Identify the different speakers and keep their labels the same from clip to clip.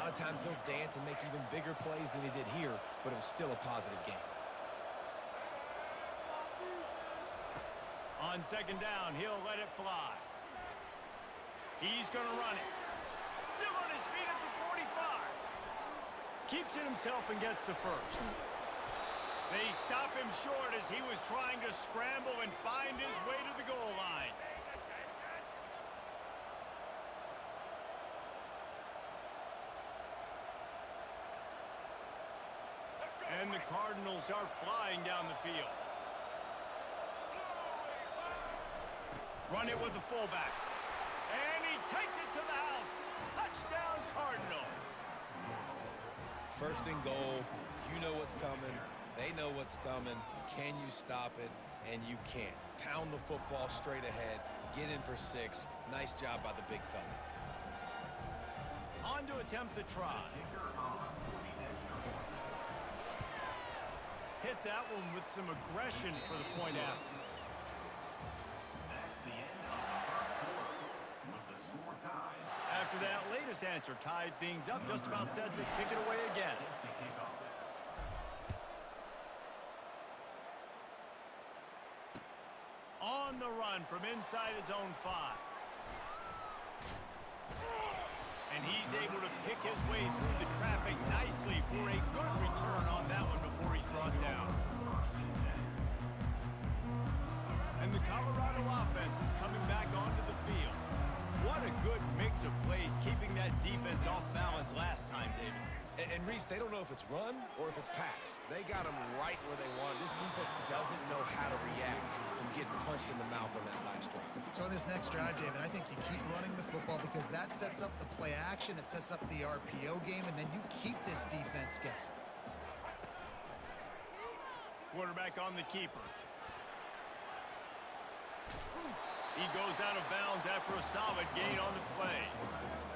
Speaker 1: lot of times he'll dance and make even bigger plays than he did here, but it was still a positive game.
Speaker 2: On second down, he'll let it fly. He's going to run it. Still on his feet at the 45. Keeps it himself and gets the first. They stop him short as he was trying to scramble and find his way to the goal line. And the Cardinals are flying down the field. Run it with the fullback. And he takes it to the house. Touchdown, Cardinals.
Speaker 1: First and goal. You know what's coming. They know what's coming. Can you stop it? And you can't. Pound the football straight ahead. Get in for 6. Nice job by the big fella.
Speaker 2: On to attempt the try. Hit that one with some aggression for the point after. After that latest answer tied things up, just about set to kick it away again. On the run from inside his own 5. And he's able to pick his way through the traffic nicely for a good return on that one before he's brought down. And the Colorado offense is coming back onto the field. What a good mix of plays, keeping that defense off balance last time, David.
Speaker 1: And Reese, they don't know if it's run or if it's pass. They got them right where they want. This defense doesn't know how to react from getting punched in the mouth on that last drive.
Speaker 3: So on this next drive, David, I think you keep running the football because that sets up the play action, it sets up the RPO game, and then you keep this defense guessing.
Speaker 2: Quarterback on the keeper. He goes out of bounds after a solid gain on the play.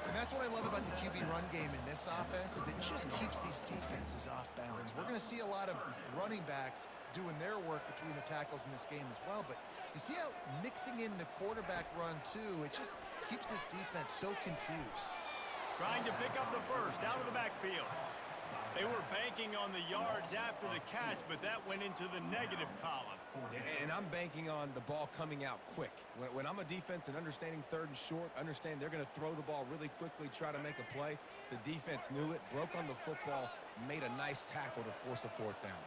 Speaker 3: And that's what I love about the QB run game in this offense is it just keeps these defenses off balance. We're going to see a lot of running backs doing their work between the tackles in this game as well. But you see how mixing in the quarterback run too, it just keeps this defense so confused.
Speaker 2: Trying to pick up the first out of the backfield. They were banking on the yards after the catch, but that went into the negative column.
Speaker 1: And I'm banking on the ball coming out quick. When I'm a defense and understanding third and short, understand they're going to throw the ball really quickly, try to make a play. The defense knew it, broke on the football, made a nice tackle to force a 4th down.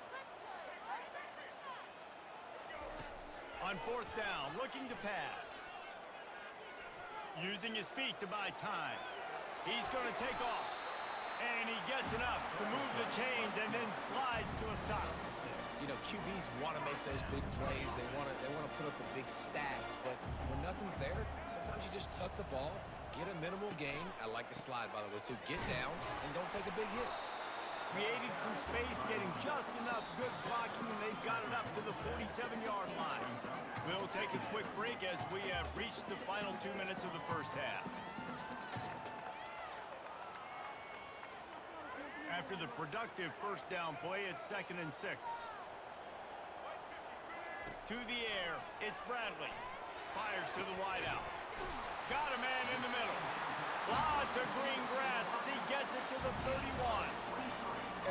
Speaker 2: On 4th down, looking to pass. Using his feet to buy time. He's going to take off. And he gets enough to move the chains and then slides to a stop.
Speaker 1: You know, QBs want to make those big plays. They want to put up the big stats. But when nothing's there, sometimes you just tuck the ball, get a minimal gain. I like the slide, by the way, too. Get down and don't take a big hit.
Speaker 2: Creating some space, getting just enough good blocking, and they've got it up to the 47-yard line. We'll take a quick break as we have reached the final 2 minutes of the first half. After the productive first down play, it's 2nd and 6. To the air, it's Bradley. Fires to the wideout. Got a man in the middle. Lots of green grass as he gets it to the 31.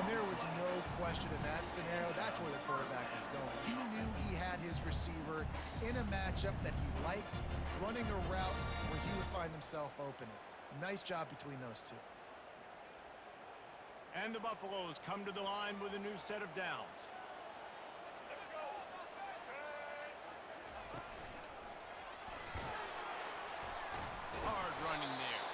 Speaker 3: And there was no question in that scenario. That's where the quarterback was going. He knew he had his receiver in a matchup that he liked, running a route where he would find himself open. Nice job between those two.
Speaker 2: And the Buffaloes come to the line with a new set of downs. Hard running there.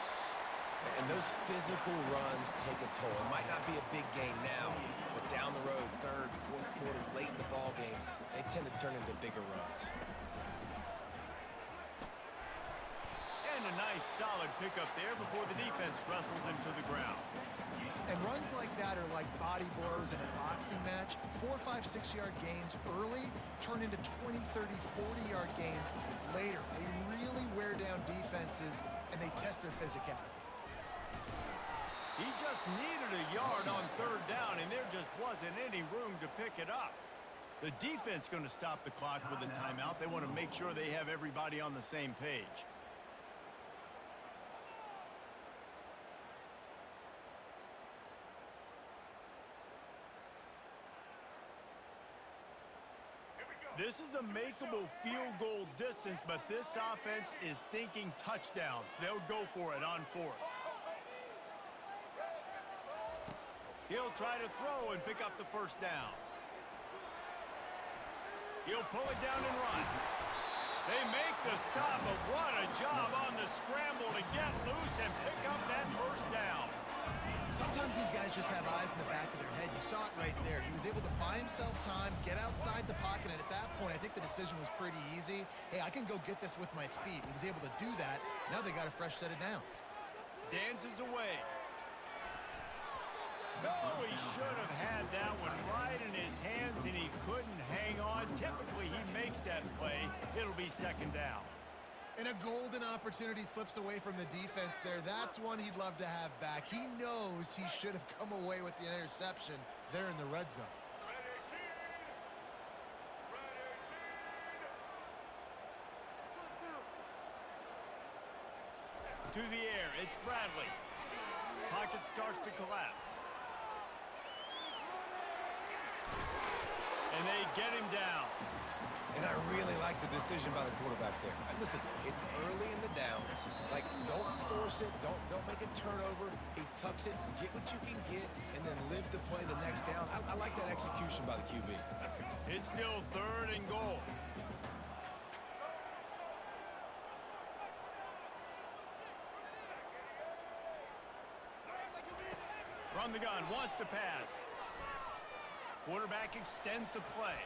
Speaker 1: And those physical runs take a toll. It might not be a big gain now, but down the road, 3rd, 4th quarter, late in the ball games, they tend to turn into bigger runs.
Speaker 2: And a nice solid pickup there before the defense wrestles him to the ground.
Speaker 3: And runs like that are like body blows in a boxing match. 4, 5, 6-yard gains early turn into 20, 30, 40-yard gains later. They really wear down defenses, and they test their physicality.
Speaker 2: He just needed a yard on 3rd down, and there just wasn't any room to pick it up. The defense going to stop the clock with a timeout. They want to make sure they have everybody on the same page. This is a makeable field goal distance, but this offense is thinking touchdowns. They'll go for it on fourth. He'll try to throw and pick up the first down. He'll pull it down and run. They make the stop, but what a job on the scramble to get loose and pick up that first down.
Speaker 3: Sometimes these guys just have eyes in the back of their head. You saw it right there. He was able to buy himself time, get outside the pocket, and at that point, I think the decision was pretty easy. Hey, I can go get this with my feet. He was able to do that. Now they got a fresh set of downs.
Speaker 2: Dances away. No, he should have had that one right in his hands, and he couldn't hang on. Typically, he makes that play. It'll be second down.
Speaker 3: And a golden opportunity slips away from the defense there. That's one he'd love to have back. He knows he should have come away with the interception there in the red zone.
Speaker 2: To the air, it's Bradley. Pocket starts to collapse. And they get him down.
Speaker 1: And I really like the decision by the quarterback there. And listen, it's early in the downs. Like, don't force it. Don't make a turnover. He tucks it, get what you can get, and then live to play the next down. I like that execution by the QB.
Speaker 2: It's still third and goal. From the gun, wants to pass. Quarterback extends the play.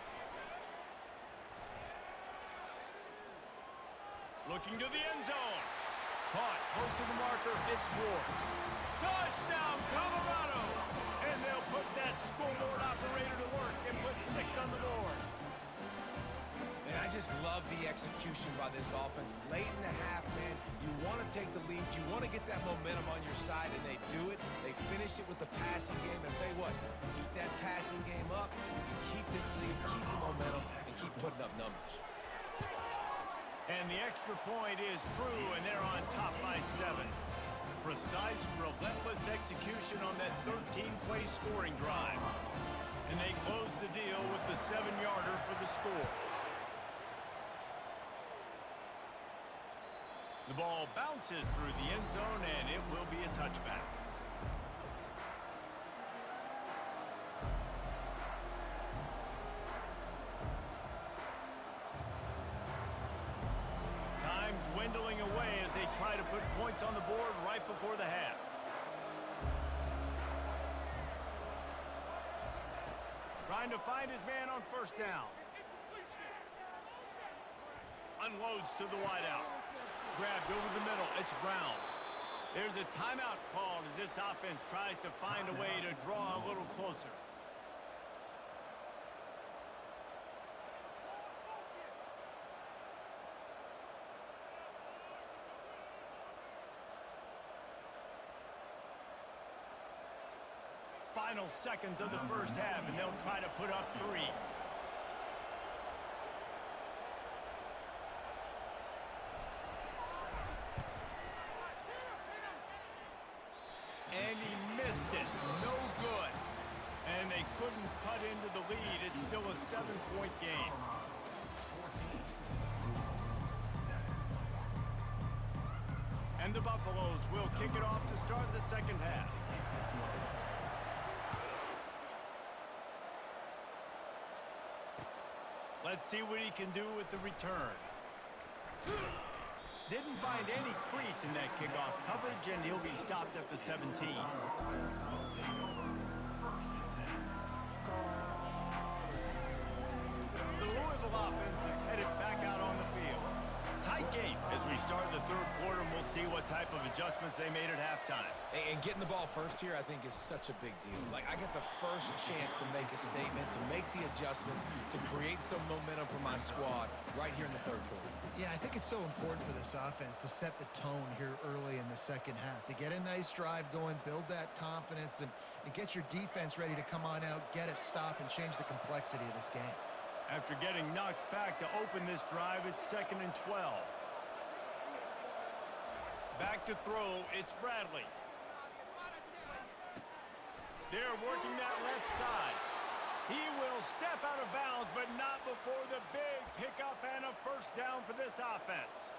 Speaker 2: Looking to the end zone. Caught close to the marker. It's Ward. Touchdown, Colorado! And they'll put that scoreboard operator to work and put 6 on the board.
Speaker 1: And I just love the execution by this offense. Late in the half, man, you want to take the lead. You want to get that momentum on your side, and they do it. They finish it with the passing game. And I'll tell you what, keep that passing game up. You can keep this lead, keep the momentum, and keep putting up numbers.
Speaker 2: And the extra point is true, and they're on top by 7. Precise, relentless execution on that 13-play scoring drive. And they close the deal with the 7-yarder for the score. The ball bounces through the end zone, and it will be a touchback. Time dwindling away as they try to put points on the board right before the half. Trying to find his man on first down. Unloads to the wideout. Grabbed over the middle. It's Brown. There's a timeout called as this offense tries to find a way to draw a little closer. Final seconds of the first half, and they'll try to put up 3. And he missed it. No good. And they couldn't cut into the lead. It's still a 7-point game. And the Buffaloes will kick it off to start the second half. Let's see what he can do with the return. Didn't find any crease in that kickoff coverage, and he'll be stopped at the 17. The Louisville offense is headed back out on the field. Tight game as we start the third quarter, and we'll see what type of adjustments they made at halftime.
Speaker 1: And getting the ball first here, I think, is such a big deal. Like, I get the first chance to make a statement, to make the adjustments, to create some momentum for my squad right here in the third quarter.
Speaker 3: Yeah, I think it's so important for this offense to set the tone here early in the second half, to get a nice drive going, build that confidence, and get your defense ready to come on out, get a stop, and change the complexity of this game.
Speaker 2: After getting knocked back to open this drive, it's 2nd and 12. Back to throw, it's Bradley. They're working that left side. He will step out of bounds, but not before the big pickup and a first down for this offense.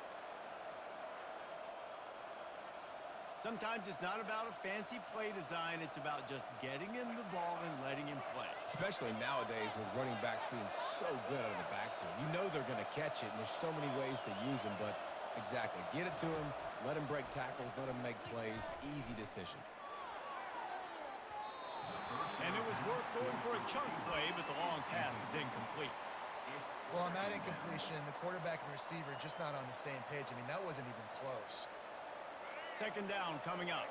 Speaker 2: Sometimes it's not about a fancy play design. It's about just getting him the ball and letting him play.
Speaker 1: Especially nowadays with running backs being so good out of the backfield. You know they're going to catch it, and there's so many ways to use them, but exactly. Get it to him, let him break tackles, let him make plays. Easy decision.
Speaker 2: And it was worth going for a chunk play, but the long pass is incomplete.
Speaker 3: Well, on that incompletion, the quarterback and receiver just not on the same page. I mean, that wasn't even close.
Speaker 2: Second down coming up.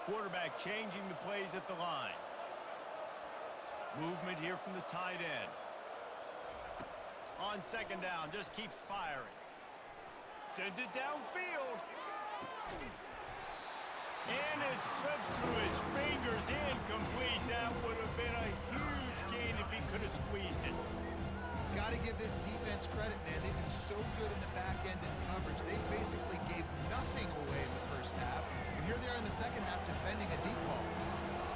Speaker 2: Quarterback changing the plays at the line. Movement here from the tight end. On second down, just keeps firing. Sends it downfield. And it slips through his fingers, incomplete. That would have been a huge gain if he could have squeezed it.
Speaker 3: Got to give this defense credit, man. They've been so good in the back end and coverage. They basically gave nothing away in the first half. And here they are in the second half defending a deep ball.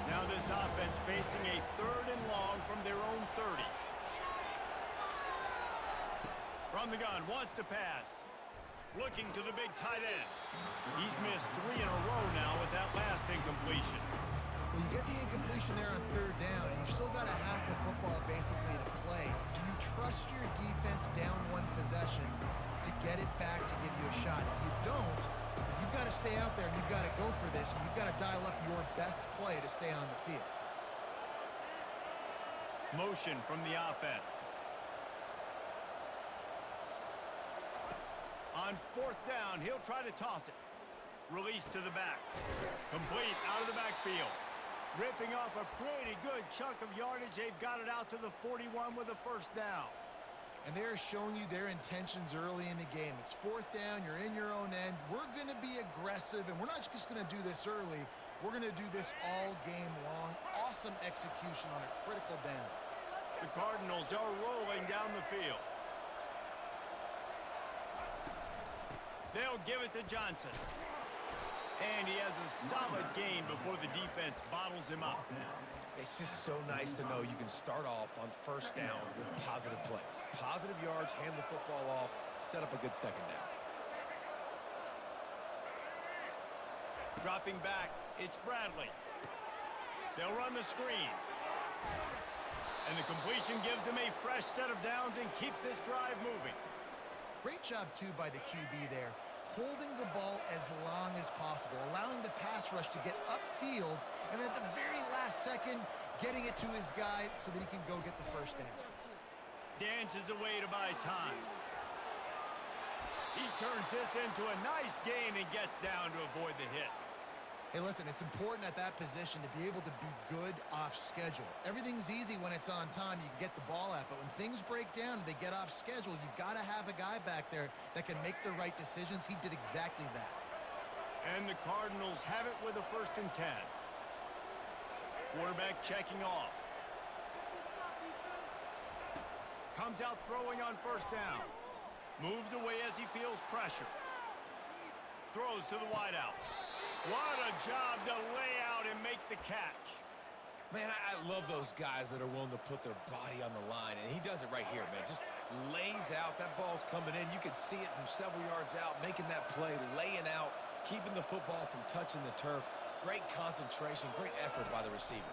Speaker 2: Now this offense facing a third and long from their own 30. From the gun, wants to pass. Looking to the big tight end. He's missed 3 in a row now with that last incompletion.
Speaker 3: Well, you get the incompletion there on third down, and you've still got a half of football basically to play. Do you trust your defense down one possession to get it back to give you a shot? If you don't, you've got to stay out there, and you've got to go for this, and you've got to dial up your best play to stay on the field.
Speaker 2: Motion from the offense. On fourth down, he'll try to toss it. Release to the back. Complete out of the backfield. Ripping off a pretty good chunk of yardage. They've got it out to the 41 with a first down.
Speaker 3: And they're showing you their intentions early in the game. It's fourth down. You're in your own end. We're going to be aggressive, and we're not just going to do this early. We're going to do this all game long. Awesome execution on a critical down.
Speaker 2: The Cardinals are rolling down the field. They'll give it to Johnson. And he has a solid gain before the defense bottles him up.
Speaker 1: It's just so nice to know you can start off on first down with positive plays. Positive yards, hand the football off, set up a good second down.
Speaker 2: Dropping back, it's Bradley. They'll run the screen. And the completion gives him a fresh set of downs and keeps this drive moving.
Speaker 3: Great job, too, by the QB there. Holding the ball as long as possible, allowing the pass rush to get upfield, and at the very last second, getting it to his guy so that he can go get the first down.
Speaker 2: Dances away to buy time. He turns this into a nice gain and gets down to avoid the hit.
Speaker 3: Hey, listen, it's important at that position to be able to be good off schedule. Everything's easy when it's on time. You can get the ball out, but when things break down and they get off schedule, you've got to have a guy back there that can make the right decisions. He did exactly that.
Speaker 2: And the Cardinals have it with a 1st and 10. Quarterback checking off. Comes out throwing on first down. Moves away as he feels pressure. Throws to the wideout. What a job to lay out and make the catch.
Speaker 1: Man, I love those guys that are willing to put their body on the line, and he does it right here, man. Just lays out. That ball's coming in. You can see it from several yards out, making that play, laying out, keeping the football from touching the turf. Great concentration, great effort by the receiver.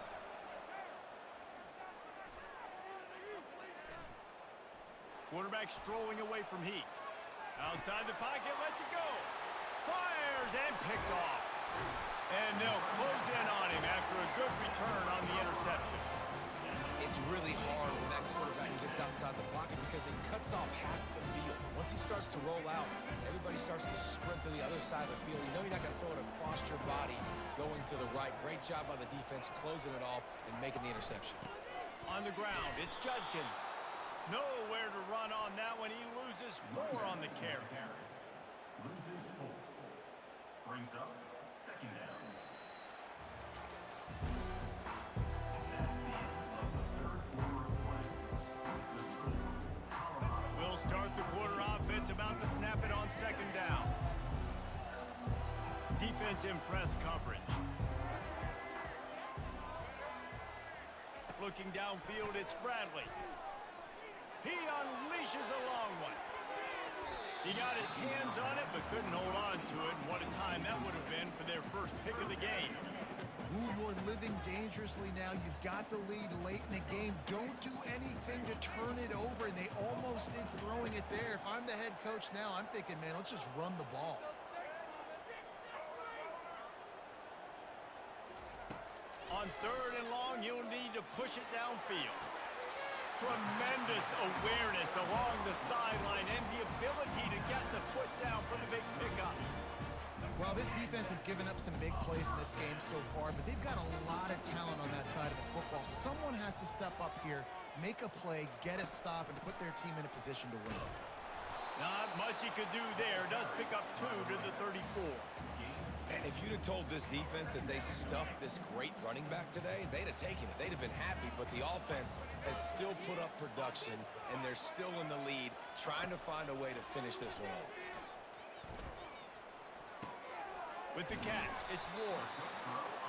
Speaker 2: Quarterback strolling away from Heat. Outside the pocket, lets it go. Fires and picked off. And they'll close in on him after a good return on the interception.
Speaker 1: It's really hard when that quarterback gets outside the pocket because it cuts off half of the field. Once he starts to roll out, everybody starts to sprint to the other side of the field. You know you're not going to throw it across your body going to the right. Great job by the defense closing it off and making the interception.
Speaker 2: On the ground, it's Judkins. Nowhere to run on that one. He loses 4 on the carry.
Speaker 4: Loses 4. Brings up second down. That's the end of the third quarter of play. The score, Colorado.
Speaker 2: We'll start the quarter offense, about to snap it on second down. Defense defense in press coverage. Looking downfield, it's Bradley. He unleashes a long one. He got his hands on it, but couldn't hold on to it. And what a time that would have been for their first pick of the game.
Speaker 3: Ooh, you're living dangerously now. You've got the lead late in the game. Don't do anything to turn it over, and they almost did throwing it there. If I'm the head coach now, I'm thinking, man, let's just run the ball.
Speaker 2: On 3rd and long, he'll need to push it downfield. Tremendous awareness along the sideline and the ability to get the foot down for the big pickup.
Speaker 3: Well, this defense has given up some big plays in this game so far, but they've got a lot of talent on that side of the football. Someone has to step up here, make a play, get a stop, and put their team in a position to win.
Speaker 2: Not much he could do there. Does pick up 2 to the 34.
Speaker 1: And if you'd have told this defense that they stuffed this great running back today, they'd have taken it. They'd have been happy, but the offense has still put up production, and they're still in the lead, trying to find a way to finish this one off.
Speaker 2: With the catch, it's Ward.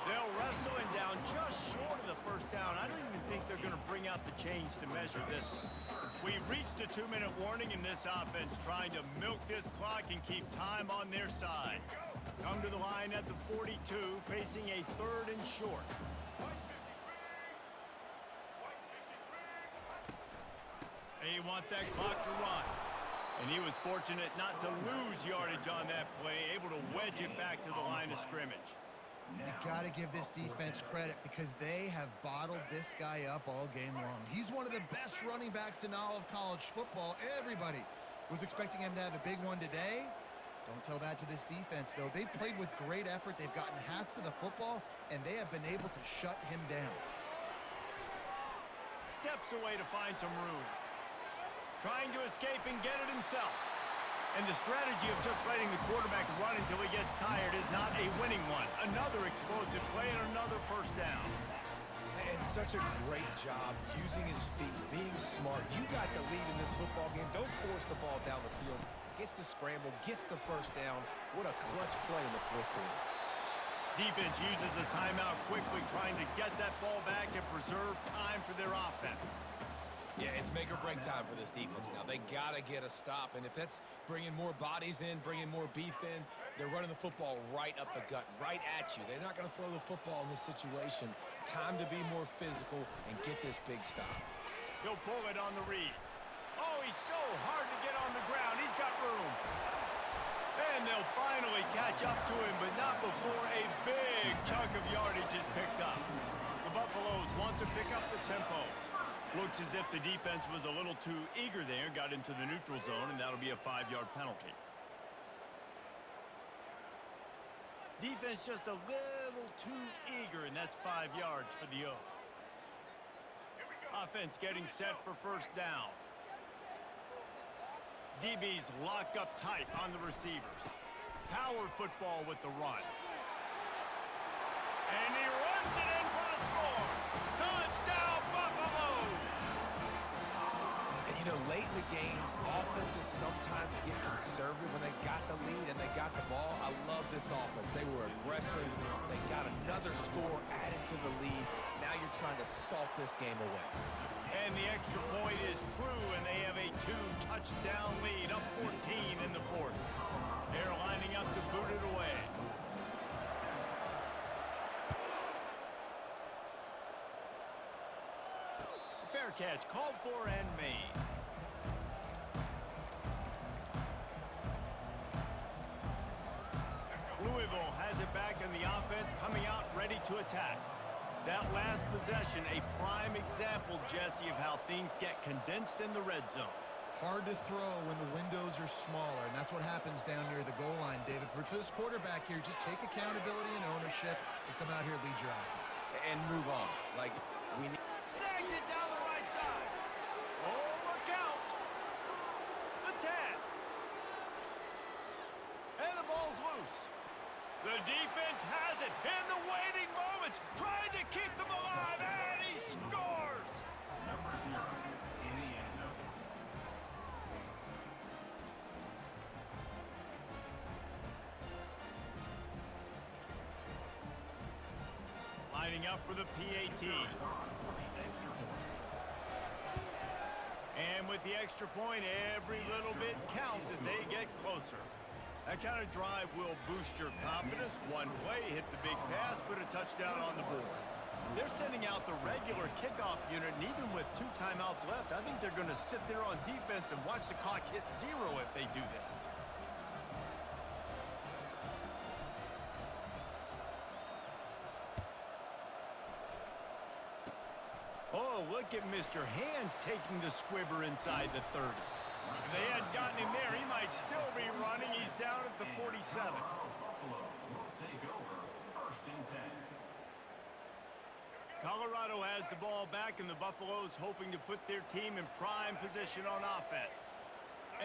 Speaker 2: They'll wrestle him down just short of the first down. I don't even think they're going to bring out the chains to measure this one. We've reached the 2-minute warning in this offense, trying to milk this clock and keep time on their side. Come to the line at the 42, facing a 3rd and short. They want that clock to run. And he was fortunate not to lose yardage on that play, able to wedge it back to the line of scrimmage.
Speaker 3: You got to give this defense credit because they have bottled this guy up all game long. He's one of the best running backs in all of college football. Everybody was expecting him to have a big one today. Don't tell that to this defense, though. They've played with great effort. They've gotten hats to the football, and they have been able to shut him down.
Speaker 2: Steps away to find some room. Trying to escape and get it himself. And the strategy of just letting the quarterback run until he gets tired is not a winning one. Another explosive play and another first down.
Speaker 1: And such a great job using his feet, being smart. You got the lead in this football game. Don't force the ball down the field. Gets the scramble, gets the first down. What a clutch play in the 4th quarter.
Speaker 2: Defense uses a timeout quickly, trying to get that ball back and preserve time for their offense.
Speaker 1: Yeah, it's make or break time for this defense now. They got to get a stop, and if that's bringing more bodies in, bringing more beef in, they're running the football right up the gut, right at you. They're not going to throw the football in this situation. Time to be more physical and get this big stop.
Speaker 2: He'll pull it on the read. Oh, he's so hard to get on the ground. He's got room. And they'll finally catch up to him, but not before a big chunk of yardage is picked up. The Buffaloes want to pick up the tempo. Looks as if the defense was a little too eager there, got into the neutral zone, and that'll be a 5-yard penalty. Defense just a little too eager, and that's 5 yards for the O. Offense getting set for first down. DB's locked up tight on the receivers. Power football with the run. And he runs it in for the score. Touchdown, Buffaloes!
Speaker 1: And, you know, late in the games, offenses sometimes get conservative when they got the lead and they got the ball. I love this offense. They were aggressive. They got another score added to the lead. Now you're trying to salt this game away.
Speaker 2: And the extra point is true, and they have a 2-touchdown lead, up 14 in the 4th. They're lining up to boot it away. Fair catch called for and made. Louisville has it back in the offense, coming out ready to attack. That last possession, a prime example, Jesse, of how things get condensed in the red zone.
Speaker 3: Hard to throw when the windows are smaller, and that's what happens down near the goal line, David. But for this quarterback here, just take accountability and ownership and come out here and lead your offense.
Speaker 1: And move on. Like, we need...
Speaker 2: Snags it down the right side. Oh, look out. The 10. And the ball's loose. The defense has it in the waiting moments, trying to keep them alive, and he scores!
Speaker 4: Number 0 in the end zone.
Speaker 2: lining up for the PAT. And with the extra point, every little bit counts as they get closer. That kind of drive will boost your confidence. One play, hit the big pass, put a touchdown on the board. They're sending out the regular kickoff unit, and even with 2 timeouts left, I think they're going to sit there on defense and watch the clock hit 0 if they do this. Oh, look at Mr. Hands taking the squibber inside the 30. If they hadn't gotten him there, he might still be running. He's down at the 47.
Speaker 4: Buffaloes will take over 1st and 10.
Speaker 2: Colorado has the ball back, and the Buffaloes hoping to put their team in prime position on offense.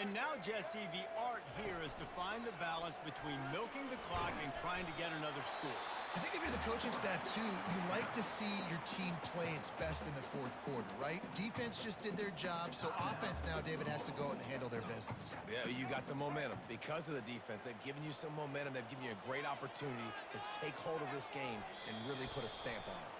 Speaker 2: And now, Jesse, the art here is to find the balance between milking the clock and trying to get another score.
Speaker 3: I think if you're the coaching staff, too, you like to see your team play its best in the 4th quarter, right? Defense just did their job, so offense now, David, has to go out and handle their business.
Speaker 1: Yeah, you got the momentum. Because of the defense, they've given you some momentum. They've given you a great opportunity to take hold of this game and really put a stamp on it.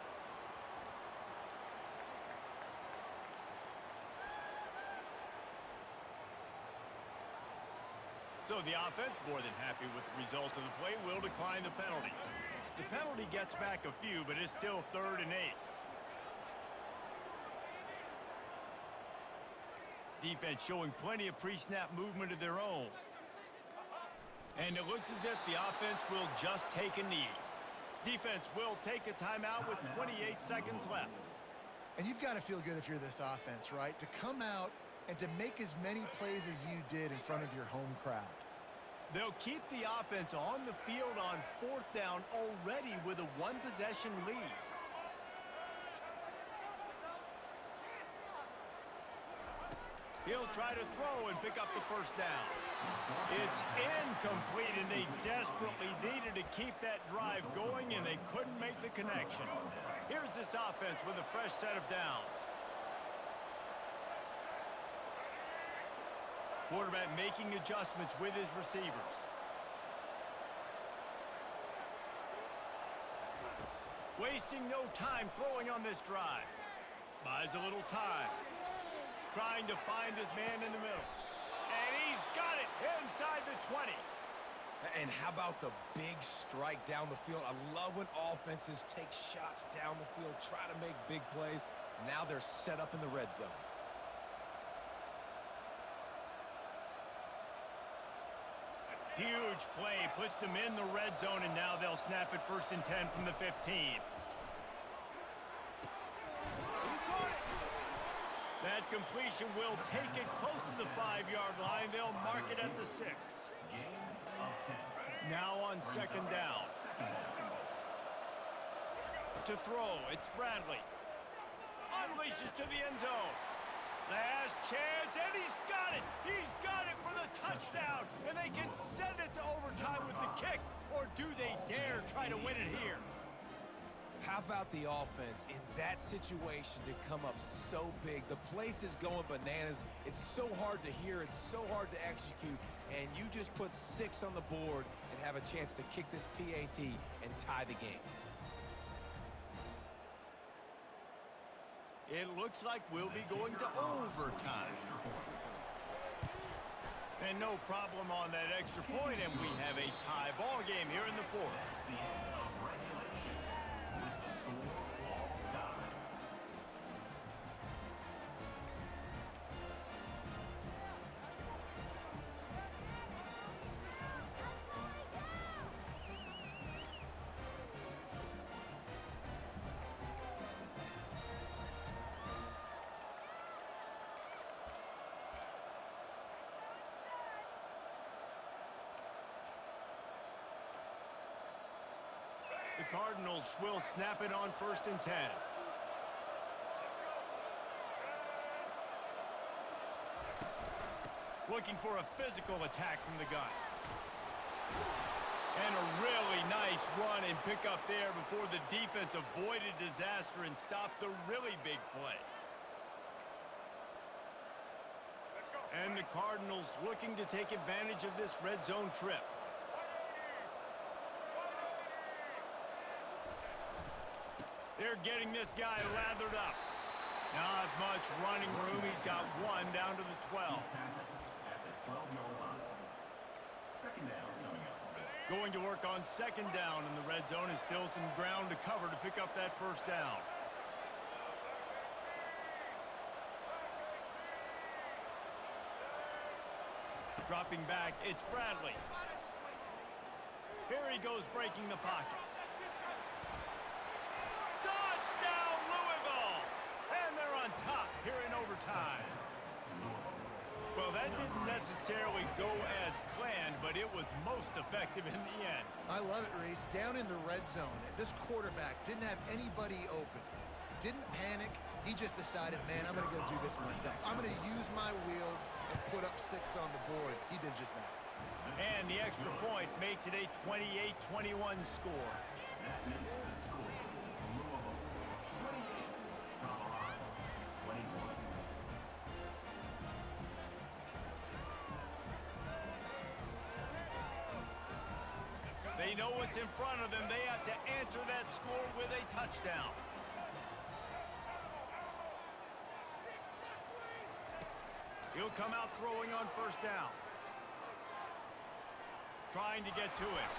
Speaker 2: So the offense, more than happy with the result of the play, will decline the penalty. The penalty gets back a few, but it's still 3rd and 8. Defense showing plenty of pre-snap movement of their own. And it looks as if the offense will just take a knee. Defense will take a timeout with 28 seconds left.
Speaker 3: And you've got to feel good if you're this offense, right? To come out and to make as many plays as you did in front of your home crowd.
Speaker 2: They'll keep the offense on the field on 4th down already with a 1-possession lead. He'll try to throw and pick up the 1st down. It's incomplete, and they desperately needed to keep that drive going, and they couldn't make the connection. Here's this offense with a fresh set of downs. Quarterback making adjustments with his receivers. Wasting no time throwing on this drive. Buys a little time. Trying to find his man in the middle. And he's got it inside the 20.
Speaker 1: And how about the big strike down the field? I love when offenses take shots down the field, try to make big plays. Now they're set up in the red zone.
Speaker 2: Huge play, puts them in the red zone, and now they'll snap it 1st and 10 from the 15. He got it. That completion will take it close to the 5-yard line. They'll mark it at the 6. Now on 2nd down. To throw, it's Bradley. Unleashes to the end zone. Last chance, and he's got it! He's got it for the touchdown! And they can send it to overtime with the kick, or do they dare try to win it here?
Speaker 1: How about the offense in that situation to come up so big? The place is going bananas. It's so hard to hear. It's so hard to execute. And you just put 6 on the board and have a chance to kick this PAT and tie the game.
Speaker 2: It looks like we'll be going to overtime. And no problem on that extra point, and we have a tie ball game here in the 4th. The Cardinals will snap it on 1st and 10. Looking for a physical attack from the gun. And a really nice run and pick up there before the defense avoided disaster and stopped the really big play. And the Cardinals looking to take advantage of this red zone trip. They're getting this guy lathered up. Not much running room. He's got one down to the 12.
Speaker 4: At the 12-yard line. Second down coming up.
Speaker 2: Going to work on second down in the red zone. Is still some ground to cover to pick up that first down. Dropping back, it's Bradley. Here he goes breaking the pocket. Touchdown, Louisville! And they're on top here in overtime. Well, that didn't necessarily go as planned, but it was most effective in the end.
Speaker 3: I love it, Reese. Down in the red zone, this quarterback didn't have anybody open. Didn't panic. He just decided, man, I'm going to go do this myself. I'm going to use my wheels and put up 6 on the board. He did just that.
Speaker 2: And the extra point makes it a 28-21 score.
Speaker 4: That makes the score Louisville 28, Colorado 21.
Speaker 2: They know what's in front of them. They have to answer that score with a touchdown. He'll come out throwing on first down. Trying to get to it.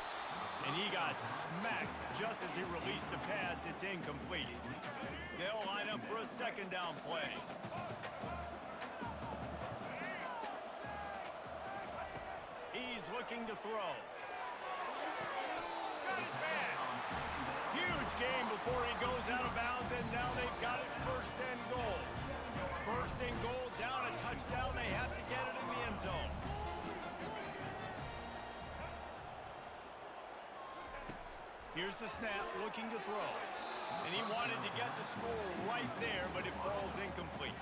Speaker 2: And he got smacked just as he released the pass. It's incomplete. They'll line up for a second down play. He's looking to throw. Got his man. Huge game before he goes out of bounds, and now they've got it first and goal. First and goal, down a touchdown. They have to get it in the end zone. Here's the snap, looking to throw. And he wanted to get the score right there, but it falls incomplete.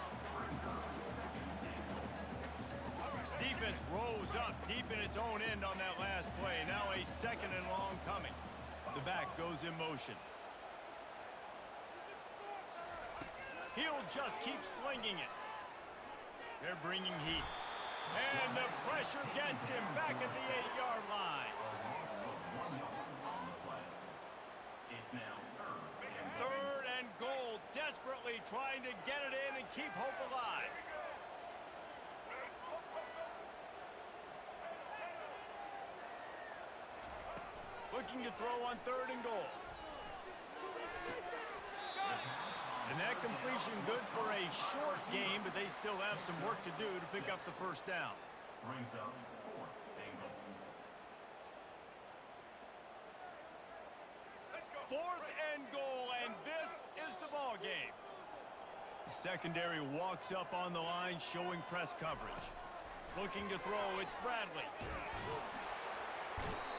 Speaker 2: Defense rose up deep in its own end on that last play. Now a second and long coming. The back goes in motion. He'll just keep slinging it. They're bringing heat. And the pressure gets him back at the 8-yard line.
Speaker 4: It's now
Speaker 2: Third and goal, desperately trying to get it in and keep hope alive. Looking to throw on third and goal. And that completion good for a short game, but they still have some work to do to pick up the first down.
Speaker 4: brings up fourth and goal.
Speaker 2: Fourth and goal, and this is the ball game. The secondary walks up on the line, showing press coverage. Looking to throw, it's Bradley.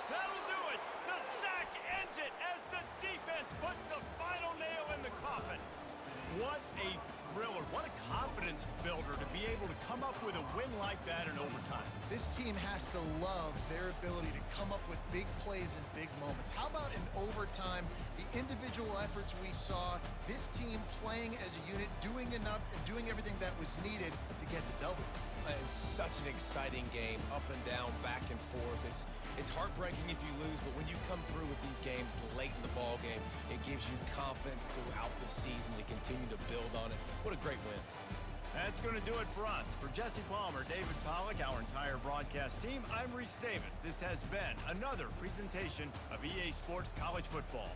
Speaker 2: That'll do it. The sack ends it as the defense puts the final nail in the coffin. What a thriller. What a confidence builder to be able to come up with a win like that in overtime.
Speaker 3: This team has to love their ability to come up with big plays and big moments. How about in overtime, the individual efforts we saw, this team playing as a unit, doing enough and doing everything that was needed to get the double.
Speaker 1: It's such an exciting game, up and down, back and forth. It's heartbreaking if you lose, but when you come through with these games late in the ball game, it gives you confidence throughout the season to continue to build on it. What a great win.
Speaker 2: That's going to do it for us. For Jesse Palmer, David Pollack, our entire broadcast team, I'm Reese Davis. This has been another presentation of EA Sports College Football.